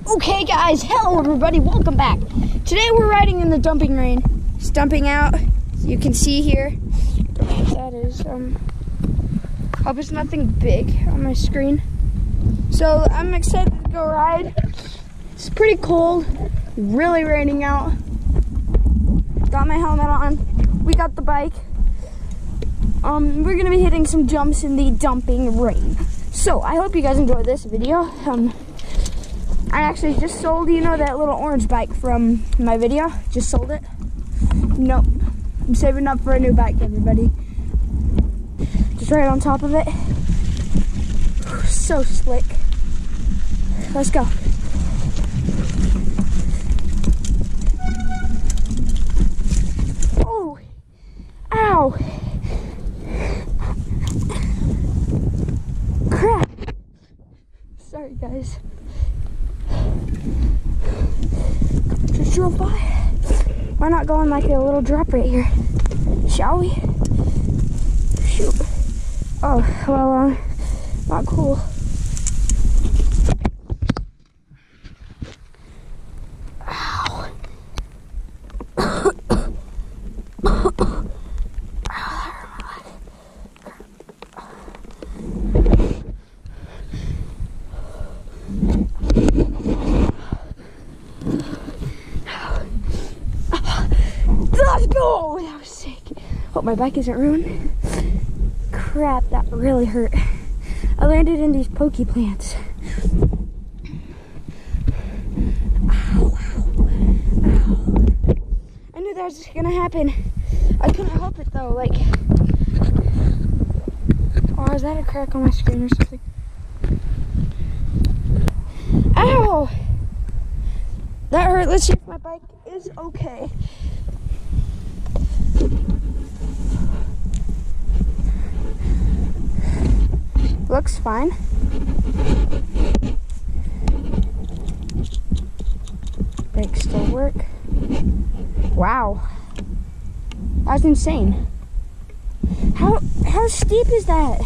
Okay guys, hello everybody, welcome back. Today we're riding in the dumping rain. It's dumping out, you can see here. That is, hope it's nothing big on my screen. So I'm excited to go ride. It's pretty cold, really raining out. Got my helmet on, we got the bike. We're gonna be hitting some jumps in the dumping rain. So I hope you guys enjoyed this video. I actually just sold, that little orange bike from my video. Just sold it. Nope. I'm saving up for a new bike, everybody. Just right on top of it. So slick. Let's go. Oh! Ow! Crap! Sorry, guys. Just drove by. Why not go on like a little drop right here? Shall we? Shoot. Oh, well, not cool. Ow. Let's go! That was sick. Hope my bike isn't ruined. Crap, that really hurt. I landed in these pokey plants. Ow, ow, ow. I knew that was gonna happen. I couldn't help it though, like. Oh, is that a crack on my screen or something? Ow! That hurt. Let's see if my bike is okay. Looks fine. Brakes still work. Wow. That's insane. How steep is that?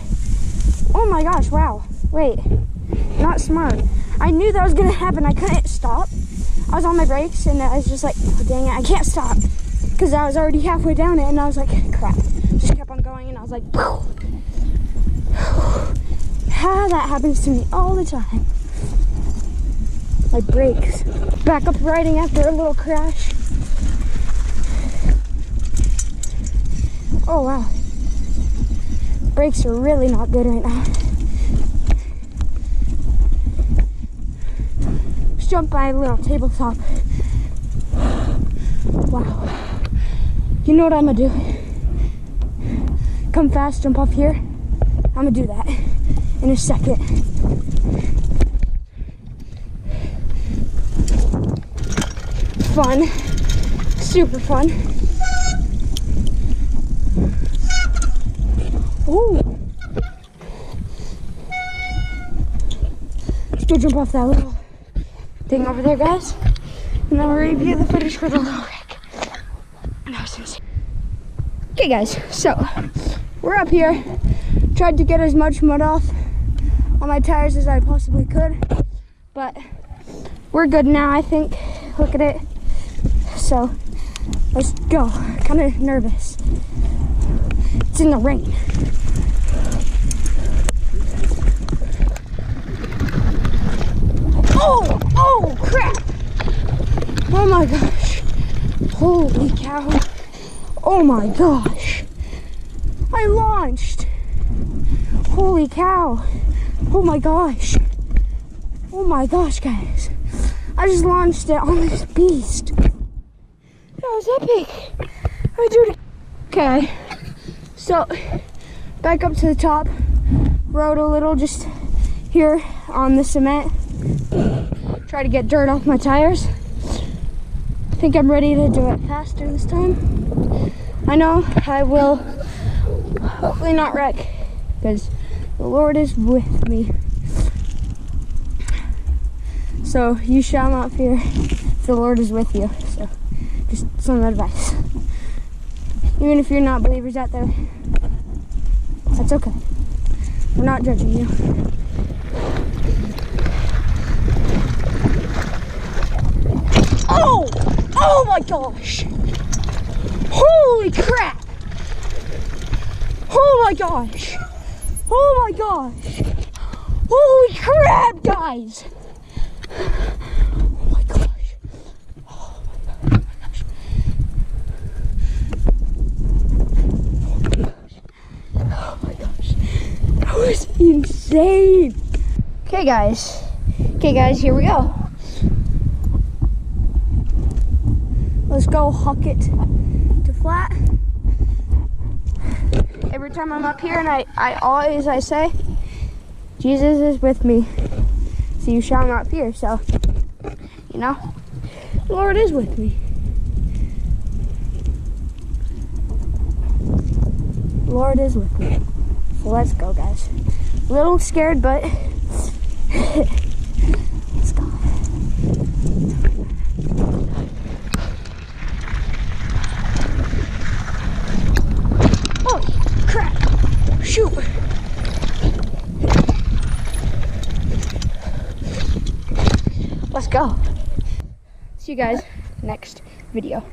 Oh my gosh, wow. Wait. Not smart. I knew that was gonna happen. I couldn't stop. I was on my brakes and I was just like, oh, dang it, I can't stop. Because I was already halfway down it and I was like, crap. Just kept on going and I was like, poof. That happens to me all the time. My brakes. Back up riding after a little crash. Oh wow. Brakes are really not good right now. Just jump by a little tabletop. Wow. You know what I'm gonna do? Come fast, jump off here. I'm gonna do that in a second. Fun. Super fun. Ooh. Let's go jump off that little thing over there, guys. And then we'll review the footage for the little wreck. That was insane. Okay, guys, so we're up here. Tried to get as much mud off on my tires as I possibly could, but we're good now, I think. Look at it. So let's go. Kind of nervous. It's in the rain. Oh crap. Oh my gosh. Holy cow. Oh my gosh. I launched. Holy cow. Oh my gosh. Oh my gosh, guys. I just launched it on this beast. That was epic. I do it. Okay. So, back up to the top. Rode a little just here on the cement. Try to get dirt off my tires. I think I'm ready to do it faster this time. I know I will hopefully not wreck because the Lord is with me. So you shall not fear if the Lord is with you. So just some advice. Even if you're not believers out there, that's okay. We're not judging you. my gosh. Holy crap. Oh my gosh. Oh my gosh. Holy crap, guys. Oh my gosh. Oh my gosh. Oh my gosh. That was insane. Okay guys, here we go. Let's go huck it to flat. Every time I'm up here and I always say, Jesus is with me, so you shall not fear. So, you know, the Lord is with me. The Lord is with me. So let's go, guys. A little scared, but let's go. Holy crap! Shoot! Let's go. See you guys next video.